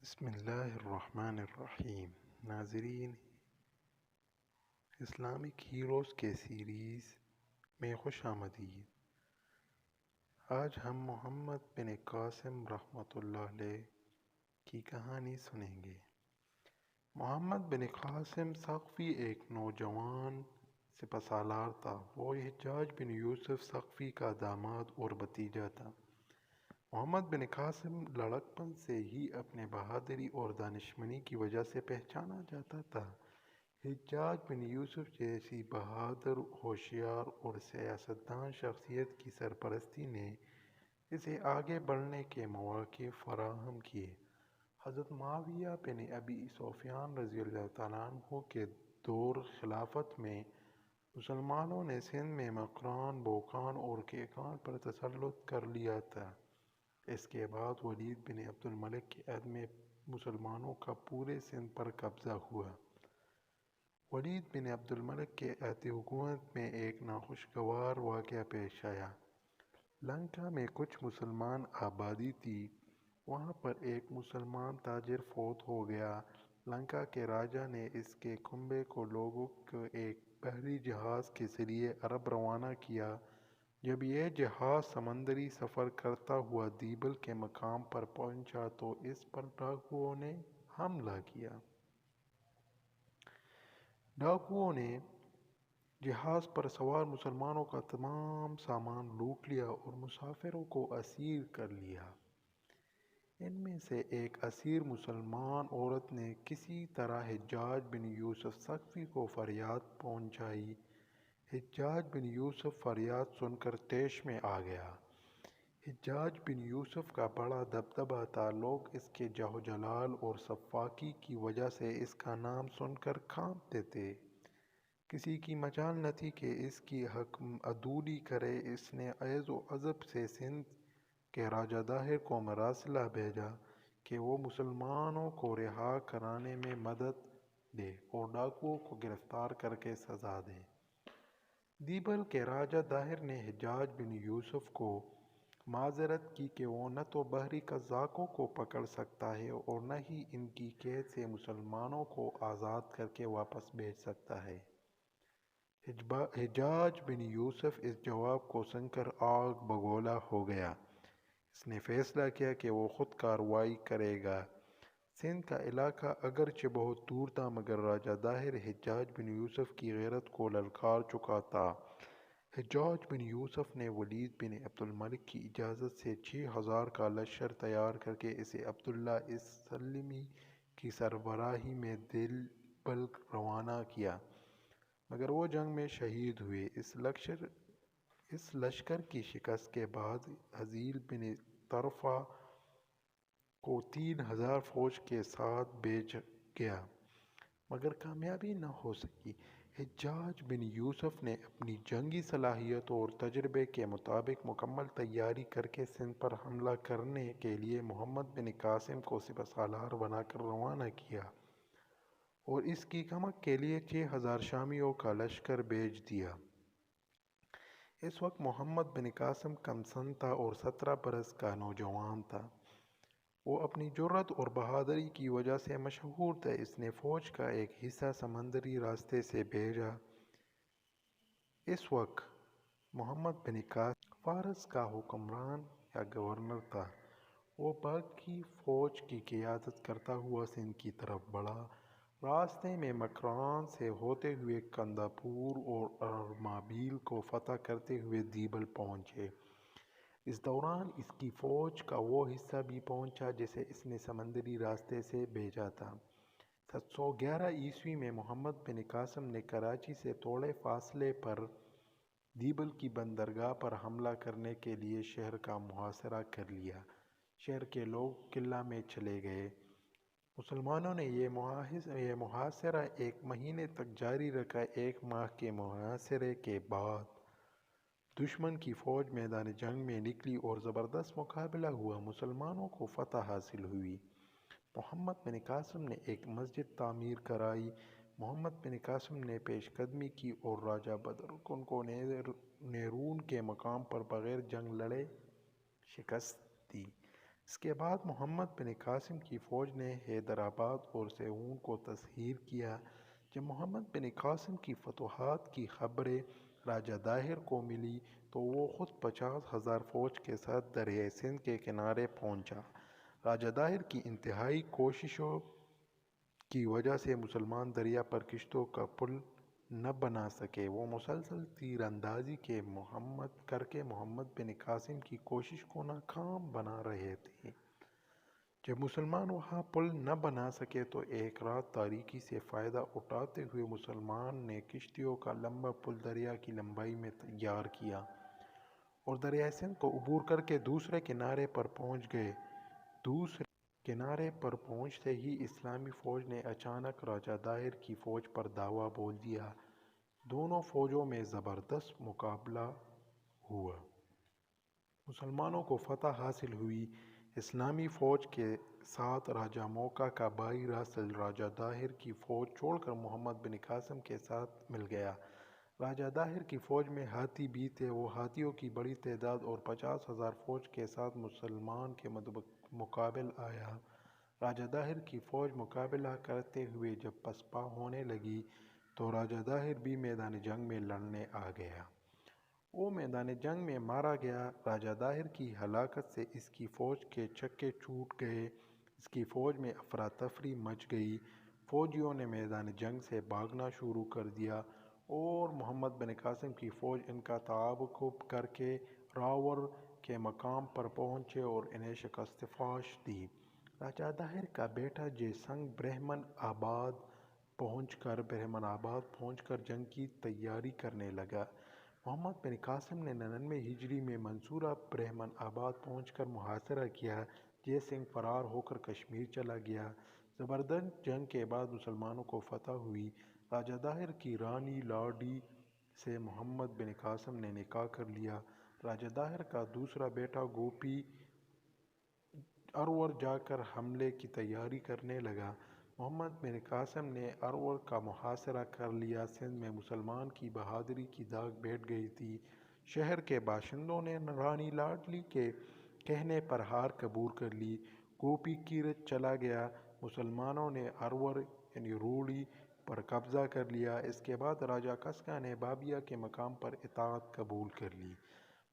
بسم اللہ الرحمن الرحیم۔ ناظرین، اسلامک ہیروز کے سیریز میں خوش آمدید۔ آج ہم محمد بن قاسم رحمۃ اللہ علیہ کی کہانی سنیں گے۔ محمد بن قاسم ثقفی ایک نوجوان سپہ سالار تھا۔ وہ حجاج بن یوسف ثقفی کا داماد اور بھتیجا تھا۔ محمد بن قاسم لڑکپن سے ہی اپنے بہادری اور دانشمندی کی وجہ سے پہچانا جاتا تھا۔ حجاج بن یوسف جیسی بہادر، ہوشیار اور سیاستدان شخصیت کی سرپرستی نے اسے آگے بڑھنے کے مواقع فراہم کیے۔ حضرت معاویہ بن ابی سفیان رضی اللہ تعالیٰ عنہ کے دور خلافت میں مسلمانوں نے سندھ میں مکران، بوقان اور کیکان پر تسلط کر لیا تھا۔ اس کے بعد ولید بن عبد الملک کے عہد میں مسلمانوں کا پورے سندھ پر قبضہ ہوا۔ ولید بن عبد الملک کے عہد حکومت میں ایک ناخوشگوار واقعہ پیش آیا۔ لنکا میں کچھ مسلمان آبادی تھی۔ وہاں پر ایک مسلمان تاجر فوت ہو گیا۔ لنکا کے راجا نے اس کے کنبے کو لوگوں کو ایک بحری جہاز کے ذریعے عرب روانہ کیا۔ جب یہ جہاز سمندری سفر کرتا ہوا دیبل کے مقام پر پہنچا تو اس پر ڈاکوؤں نے حملہ کیا۔ ڈاکوؤں نے جہاز پر سوار مسلمانوں کا تمام سامان لوٹ لیا اور مسافروں کو اسیر کر لیا۔ ان میں سے ایک اسیر مسلمان عورت نے کسی طرح حجاج بن یوسف ثقفی کو فریاد پہنچائی۔ حجاج بن یوسف فریاد سن کر طیش میں آ گیا۔ حجاج بن یوسف کا بڑا دبدبہ تھا۔ لوگ اس کے جاہ و جلال اور سفاکی کی وجہ سے اس کا نام سن کر کانپتے تھے۔ کسی کی مجال نہ تھی کہ اس کی حکم عدولی کرے۔ اس نے عز و عزم سے سندھ کے راجہ طاہر کو مراسلہ بھیجا کہ وہ مسلمانوں کو رہا کرانے میں مدد دے اور ڈاکوؤں کو گرفتار کر کے سزا دے۔ دیبل کے راجہ طاہر نے حجاج بن یوسف کو معذرت کی کہ وہ نہ تو بحری قزاقوں کو پکڑ سکتا ہے اور نہ ہی ان کی قید سے مسلمانوں کو آزاد کر کے واپس بھیج سکتا ہے۔ حجاج بن یوسف اس جواب کو سن کر آگ بگولا ہو گیا۔ اس نے فیصلہ کیا کہ وہ خود کارروائی کرے گا۔ سندھ کا علاقہ اگرچہ بہت دور تھا مگر راجہ طاہر حجاج بن یوسف کی غیرت کو للکار چکا تھا۔ حجاج بن یوسف نے ولید بن عبد الملک کی اجازت سے 6000 کا لشکر تیار کرکے اسے عبداللہ السلمی کی سربراہی میں دیبل روانہ کیا، مگر وہ جنگ میں شہید ہوئے۔ اس لشکر کی شکست کے بعد حذیل بن طرفہ کو 3000 فوج کے ساتھ بھیجا گیا مگر کامیابی نہ ہو سکی۔ حجاج بن یوسف نے اپنی جنگی صلاحیتوں اور تجربے کے مطابق مکمل تیاری کرکے سندھ پر حملہ کرنے کے لیے محمد بن قاسم کو سپہ سالار بنا کر روانہ کیا اور اس کی کمک کے لیے 6000 شامیوں کا لشکر بھیج دیا۔ اس وقت محمد بن قاسم کم سن تھا اور 17 برس کا نوجوان تھا۔ وہ اپنی جرأت اور بہادری کی وجہ سے مشہور تھا۔ اس نے فوج کا ایک حصہ سمندری راستے سے بھیجا۔ اس وقت محمد بن قاسم فارس کا حکمران یا گورنر تھا۔ وہ باقی فوج کی قیادت کرتا ہوا سندھ کی طرف بڑھا۔ راستے میں مکران سے ہوتے ہوئے کندھاپور اور ارمابیل کو فتح کرتے ہوئے دیبل پہنچے۔ اس دوران اس کی فوج کا وہ حصہ بھی پہنچا جسے اس نے سمندری راستے سے بھیجا تھا۔ 711 عیسوی میں محمد بن قاسم نے کراچی سے تھوڑے فاصلے پر دیبل کی بندرگاہ پر حملہ کرنے کے لیے شہر کا محاصرہ کر لیا۔ شہر کے لوگ قلعہ میں چلے گئے۔ مسلمانوں نے یہ محاصرہ 1 مہینے تک جاری رکھا۔ 1 ماہ کے محاصرے کے بعد دشمن کی فوج میدان جنگ میں نکلی اور زبردست مقابلہ ہوا۔ مسلمانوں کو فتح حاصل ہوئی۔ محمد بن قاسم نے ایک مسجد تعمیر کرائی۔ محمد بن قاسم نے پیش قدمی کی اور راجہ بدرخن کو نیرون کے مقام پر بغیر جنگ لڑے شکست دی۔ اس کے بعد محمد بن قاسم کی فوج نے حیدرآباد اور سیہون کو تسخیر کیا۔ جب محمد بن قاسم کی فتوحات کی خبریں راجہ داہر کو ملی تو وہ خود 50,000 فوج کے ساتھ دریائے سندھ کے کنارے پہنچا۔ راجہ داہر کی انتہائی کوششوں کی وجہ سے مسلمان دریا پر کشتیوں کا پل نہ بنا سکے۔ وہ مسلسل تیر اندازی کر کے محمد بن قاسم کی کوشش کو ناکام بنا رہے تھے۔ جب مسلمان وہاں پل نہ بنا سکے تو ایک رات تاریکی سے فائدہ اٹھاتے ہوئے مسلمان نے کشتیوں کا لمبا پل دریا کی لمبائی میں تیار کیا اور دریائے سندھ کو عبور کر کے دوسرے کنارے پر پہنچ گئے۔ دوسرے کنارے پر پہنچتے ہی اسلامی فوج نے اچانک راجہ داہر کی فوج پر دھاوا بول دیا۔ دونوں فوجوں میں زبردست مقابلہ ہوا۔ مسلمانوں کو فتح حاصل ہوئی۔ اسلامی فوج کے ساتھ راجہ موقع کا بھائی راسل راجہ داہر کی فوج چھوڑ کر محمد بن قاسم کے ساتھ مل گیا۔ راجہ داہر کی فوج میں ہاتھی بھی تھے۔ وہ ہاتھیوں کی بڑی تعداد اور 50,000 فوج کے ساتھ مسلمان کے مقابل آیا۔ راجہ داہر کی فوج مقابلہ کرتے ہوئے جب پسپا ہونے لگی تو راجہ داہر بھی میدان جنگ میں لڑنے آ گیا۔ وہ میدان جنگ میں مارا گیا۔ راجہ داہر کی ہلاکت سے اس کی فوج کے چکے چھوٹ گئے۔ اس کی فوج میں افراتفری مچ گئی۔ فوجیوں نے میدان جنگ سے بھاگنا شروع کر دیا اور محمد بن قاسم کی فوج ان کا تعاقب کر کے راور کے مقام پر پہنچے اور انہیں شکست فاش دی۔ راجہ داہر کا بیٹا جے سنگھ برہمن آباد پہنچ کر جنگ کی تیاری کرنے لگا۔ محمد بن قاسم نے 99 ہجری میں منصورہ برہمن آباد پہنچ کر محاصرہ کیا۔ جے سنگھ فرار ہو کر کشمیر چلا گیا۔ زبردست جنگ کے بعد مسلمانوں کو فتح ہوئی۔ راجہ داہر کی رانی لاڈی سے محمد بن قاسم نے نکاح کر لیا۔ راجہ داہر کا دوسرا بیٹا گوپی ارور جا کر حملے کی تیاری کرنے لگا۔ محمد بن قاسم نے ارور کا محاصرہ کر لیا۔ سندھ میں مسلمان کی بہادری کی داغ بیٹھ گئی تھی۔ شہر کے باشندوں نے رانی لاڈلی کے کہنے پر ہار قبول کر لی۔ گوپی کیرت چلا گیا۔ مسلمانوں نے ارور روڑی پر قبضہ کر لیا۔ اس کے بعد راجہ کسکا نے بابیا کے مقام پر اطاعت قبول کر لی۔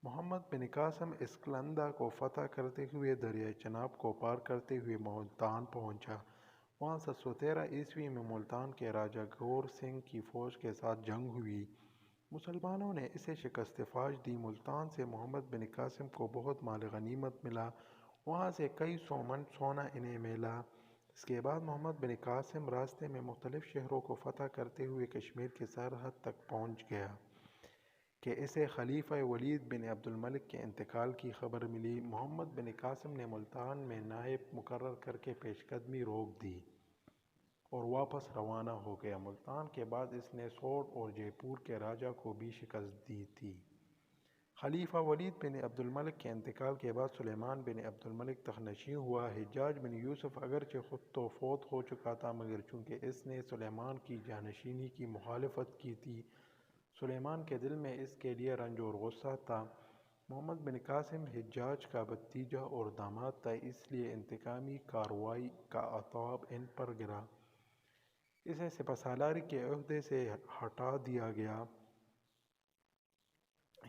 محمد بن قاسم اسکندہ کو فتح کرتے ہوئے دریائے چناب کو پار کرتے ہوئے ملتان پہنچا۔ وہاں 713 عیسوی میں ملتان کے راجہ گور سنگھ کی فوج کے ساتھ جنگ ہوئی۔ مسلمانوں نے اسے شکست فاش دی۔ ملتان سے محمد بن قاسم کو بہت مال غنیمت ملا۔ وہاں سے کئی سو من سونا انہیں ملا۔ اس کے بعد محمد بن قاسم راستے میں مختلف شہروں کو فتح کرتے ہوئے کشمیر کی سرحد تک پہنچ گیا کہ اسے خلیفہ ولید بن عبد الملک کے انتقال کی خبر ملی۔ محمد بن قاسم نے ملتان میں نائب مقرر کر کے پیش قدمی روک دی اور واپس روانہ ہو گیا۔ ملتان کے بعد اس نے سوٹ اور جے پور کے راجہ کو بھی شکست دی تھی۔ خلیفہ ولید بن عبد الملک کے انتقال کے بعد سلیمان بن عبد الملک تخت ہوا۔ حجاج بن یوسف اگرچہ خود تو فوت ہو چکا تھا مگر چونکہ اس نے سلیمان کی جانشینی کی مخالفت کی تھی، سلیمان کے دل میں اس کے لیے رنج اور غصہ تھا۔ محمد بن قاسم حجاج کا بھتیجا اور داماد تھا، اس لیے انتقامی کارروائی کا عتاب ان پر گرا۔ اسے سپہ سالاری کے عہدے سے ہٹا دیا گیا۔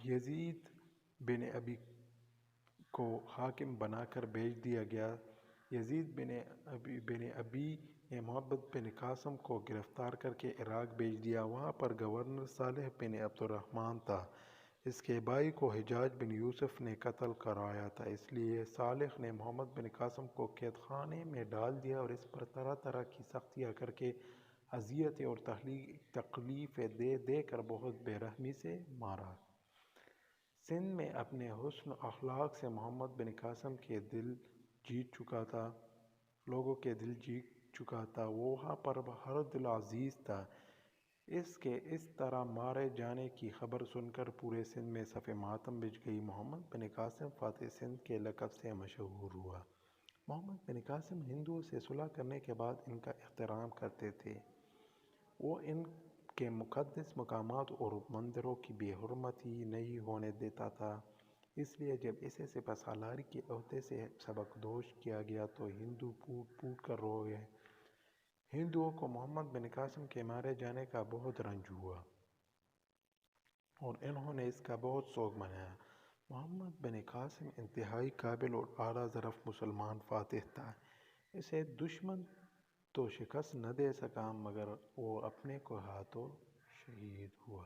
یزید بن ابی کو حاکم بنا کر بھیج دیا گیا۔ یزید بن ابی نے محمد بن قاسم کو گرفتار کر کے عراق بھیج دیا۔ وہاں پر گورنر صالح بن عبد الرحمن تھا۔ اس کے بھائی کو حجاج بن یوسف نے قتل کرایا تھا، اس لیے صالح نے محمد بن قاسم کو قید خانے میں ڈال دیا اور اس پر طرح طرح کی سختیاں کر کے اذیتیں اور تکلیفیں دے دے کر بہت بے رحمی سے مارا۔ سندھ میں اپنے حسن اخلاق سے محمد بن قاسم لوگوں کے دل جیت چکا تھا۔ وہ وہاں پر ہر دل عزیز تھا۔ اس کے اس طرح مارے جانے کی خبر سن کر پورے سندھ میں صف ماتم بچھ گئی۔ محمد بن قاسم فاتح سندھ کے لقب سے مشہور ہوا۔ محمد بن قاسم ہندوؤں سے صلح کرنے کے بعد ان کا احترام کرتے تھے۔ وہ ان کے مقدس مقامات اور مندروں کی بے حرمتی نہیں ہونے دیتا تھا۔ اس لیے جب اسے سپہ سالاری کے عہدے سے سبکدوش کیا گیا تو ہندو پھوٹ پھوٹ کر رو گئے۔ ہندوؤں کو محمد بن قاسم کے مارے جانے کا بہت رنج ہوا اور انہوں نے اس کا بہت سوگ منایا۔ محمد بن قاسم انتہائی قابل اور اعلیٰ ظرف مسلمان فاتح تھا۔ اسے دشمن تو شکست نہ دے سکا مگر وہ اپنے کو ہاتھوں شہید ہوا۔